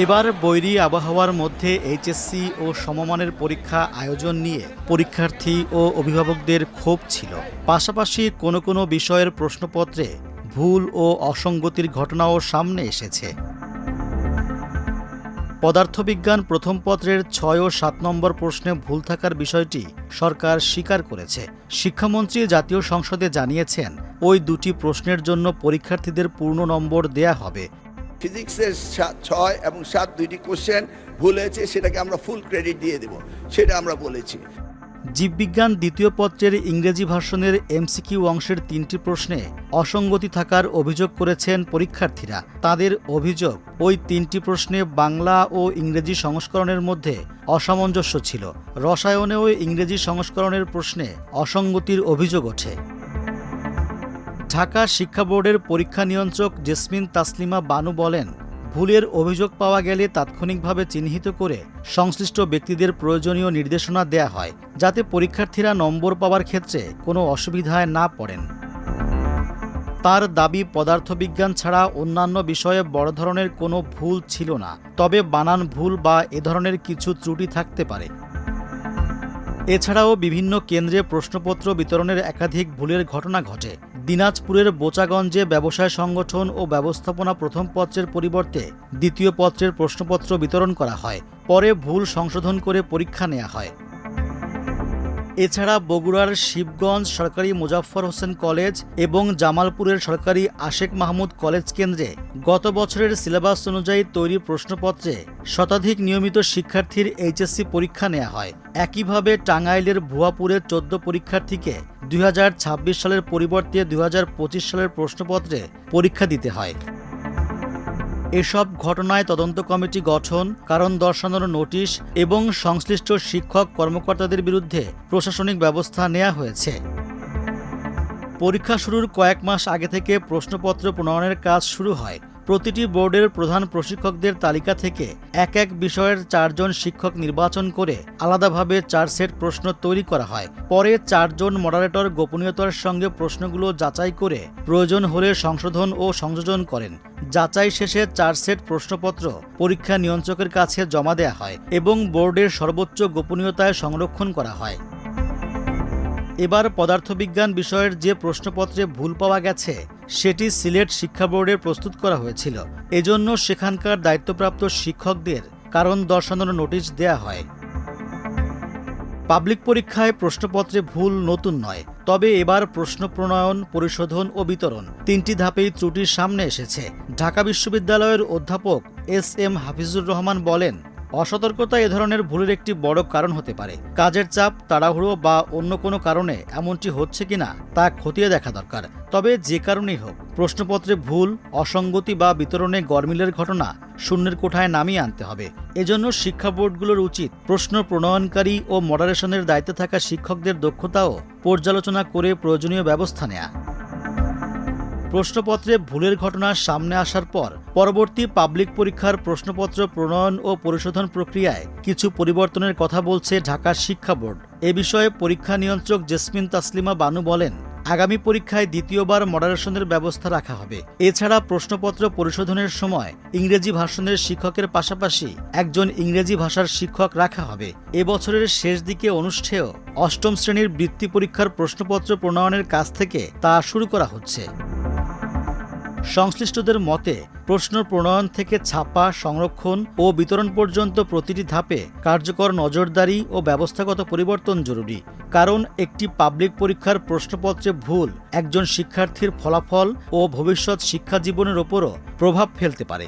এবার বৈরী আবহাওয়ার মধ্যে এইচএসসি ও সমমানের পরীক্ষা আয়োজন নিয়ে পরীক্ষার্থী ও অভিভাবকদের ক্ষোভ ছিল। পাশাপাশি কোনো কোনো বিষয়ের প্রশ্নপত্রে ভুল ও অসঙ্গতির ঘটনাও সামনে এসেছে। পদার্থবিজ্ঞান প্রথম পত্রের ৬ ও ৭ নম্বর প্রশ্নে ভুল থাকার বিষয়টি সরকার স্বীকার করেছে। শিক্ষামন্ত্রী জাতীয় সংসদে জানিয়েছেন, ওই দুটি প্রশ্নের জন্য পরীক্ষার্থীদের পূর্ণ নম্বর দেয়া হবে। ফিজিক্সের ৬ এবং ৭ দুইটি কোশ্চেন ভুল হয়েছে, সেটাকে আমরা ফুল ক্রেডিট দিয়ে দেব, সেটা আমরা বলেছি। জীববিজ্ঞান দ্বিতীয় পত্রের ইংরেজি ভার্সনের এমসিকিউ অংশের ৩টি প্রশ্নে অসঙ্গতি থাকার অভিযোগ করেছেন পরীক্ষার্থীরা। তাদের অভিযোগ, ওই ৩টি প্রশ্নে বাংলা ও ইংরেজি সংস্করণের মধ্যে অসামঞ্জস্য ছিল। রসায়নেও ইংরেজি সংস্করণের প্রশ্নে অসঙ্গতির অভিযোগ ওঠে। ঢাকা শিক্ষা বোর্ডের পরীক্ষা নিয়ন্ত্রক জেসমিন তাসলিমা বানু বলেন, ভুলের অভিযোগ পাওয়া গেলে তাৎক্ষণিকভাবে চিহ্নিত করে সংশ্লিষ্ট ব্যক্তিদের প্রয়োজনীয় নির্দেশনা দেয়া হয়, যাতে পরীক্ষার্থীরা নম্বর পাওয়ার ক্ষেত্রে কোনো অসুবিধায় না পড়েন। তার দাবি, পদার্থবিজ্ঞান ছাড়া অন্যান্য বিষয়ে বড় ধরনের কোনো ভুল ছিল না, তবে বানান ভুল বা এ ধরনের কিছু ত্রুটি থাকতে পারে। এছাড়াও বিভিন্ন কেন্দ্রে প্রশ্নপত্র বিতরণের একাধিক ভুলের ঘটনা ঘটে। দিনাজপুরের বোচাগঞ্জে ব্যবসায় সংগঠন ও ব্যবস্থাপনা প্রথম পত্রের পরিবর্তে দ্বিতীয় পত্রের প্রশ্নপত্র বিতরণ করা হয়, পরে ভুল সংশোধন করে পরীক্ষা নেওয়া হয়। এছাড়া বগুড়ার শিবগঞ্জ সরকারি মোজাফফর হোসেন কলেজ এবং জামালপুরের সরকারি আশেক মাহমুদ কলেজ কেন্দ্রে গত বছরের সিলেবাস অনুযায়ী তৈরি প্রশ্নপত্রে শতাধিক নিয়মিত শিক্ষার্থীর এইচএসসি পরীক্ষা নেওয়া হয়। একইভাবে টাঙ্গাইলের ভুয়াপুরের ১৪ পরীক্ষার্থীকে ২০২৬ সালের পরিবর্তে ২০২৫ সালের প্রশ্নপত্রে পরীক্ষা দিতে হয়। এসব ঘটনায় তদন্ত কমিটি গঠন, কারণ দর্শানোর নোটিশ এবং সংশ্লিষ্ট শিক্ষক কর্মকর্তাদের বিরুদ্ধে প্রশাসনিক ব্যবস্থা নেওয়া হয়েছে। পরীক্ষা শুরুর কয়েক মাস আগে থেকে প্রশ্নপত্র প্রণয়নের কাজ শুরু হয়। প্রতিটি বোর্ডের প্রধান প্রশিক্ষকদের তালিকা থেকে এক এক বিষয়ের ৪ জন শিক্ষক নির্বাচন করে আলাদাভাবে ৪ সেট প্রশ্ন তৈরি করা হয়। পরে ৪ জন মডারেটর গোপনীয়তার সঙ্গে প্রশ্নগুলো যাচাই করে প্রয়োজন হলে সংশোধন ও সংযোজন করেন। যাচাই শেষে ৪ সেট প্রশ্নপত্র পরীক্ষা নিয়ন্ত্রকের কাছে জমা দেয়া হয় এবং বোর্ডের সর্বোচ্চ গোপনীয়তায় সংরক্ষণ করা হয়। এবার পদার্থবিজ্ঞান বিষয়ের যে প্রশ্নপত্রে ভুল পাওয়া গেছে, সেটি সিলেট শিক্ষা বোর্ডে প্রস্তুত করা হয়েছিল। এজন্য সেখানকার দায়িত্বপ্রাপ্ত শিক্ষকদের কারণ দর্শানোর নোটিশ দেয়া হয়। পাবলিক পরীক্ষায় প্রশ্নপত্রে ভুল নতুন নয়, তবে এবার প্রশ্ন প্রণয়ন, পরিশোধন ও বিতরণ ৩টি ধাপেই ত্রুটির সামনে এসেছে। ঢাকা বিশ্ববিদ্যালয়ের অধ্যাপক এস.এম. হাফিজুর রহমান বলেন, অসতর্কতা এ ধরনের ভুলের একটি বড় কারণ হতে পারে। কাজের চাপ, তাড়াহুড়ো বা অন্য কোনো কারণে এমনটি হচ্ছে কিনা তা খতিয়ে দেখা দরকার। তবে যে কারণেই হোক, প্রশ্নপত্রে ভুল, অসঙ্গতি বা বিতরণে গরমিলের ঘটনা শূন্যের কোঠায় নামিয়ে আনতে হবে। এজন্য শিক্ষা বোর্ডগুলোর উচিত প্রশ্ন প্রণয়নকারী ও মডারেশনের দায়িত্বে থাকা শিক্ষকদের দক্ষতাও পর্যালোচনা করে প্রয়োজনীয় ব্যবস্থা নেয়া। প্রশ্নপত্রে ভুলের ঘটনা সামনে আসার পর পরবর্তী পাবলিক পরীক্ষার প্রশ্নপত্র প্রণয়ন ও পরিশোধন প্রক্রিয়ায় কিছু পরিবর্তনের কথা বলছে ঢাকা শিক্ষা বোর্ড। এ বিষয়ে পরীক্ষা নিয়ন্ত্রক জেসমিন তাসলিমা বানু বলেন, আগামী পরীক্ষায় দ্বিতীয়বার মডারেশনের ব্যবস্থা রাখা হবে। এছাড়া প্রশ্নপত্র পরিশোধনের সময় ইংরেজি ভার্সনের শিক্ষকের পাশাপাশি একজন ইংরেজি ভাষার শিক্ষক রাখা হবে। এবছরের শেষ দিকে অনুষ্ঠেয় ৮ম শ্রেণীর বৃত্তি পরীক্ষার প্রশ্নপত্র প্রণয়নের কাজ থেকে তা শুরু করা হচ্ছে। সংশ্লিষ্টদের মতে, প্রশ্ন প্রণয়ন থেকে ছাপা, সংরক্ষণ ও বিতরণ পর্যন্ত প্রতিটি ধাপে কার্যকর নজরদারি ও ব্যবস্থাগত পরিবর্তন জরুরি। কারণ একটি পাবলিক পরীক্ষার প্রশ্নপত্রে ভুল একজন শিক্ষার্থীর ফলাফল ও ভবিষ্যৎ শিক্ষা জীবনের ওপরও প্রভাব ফেলতে পারে।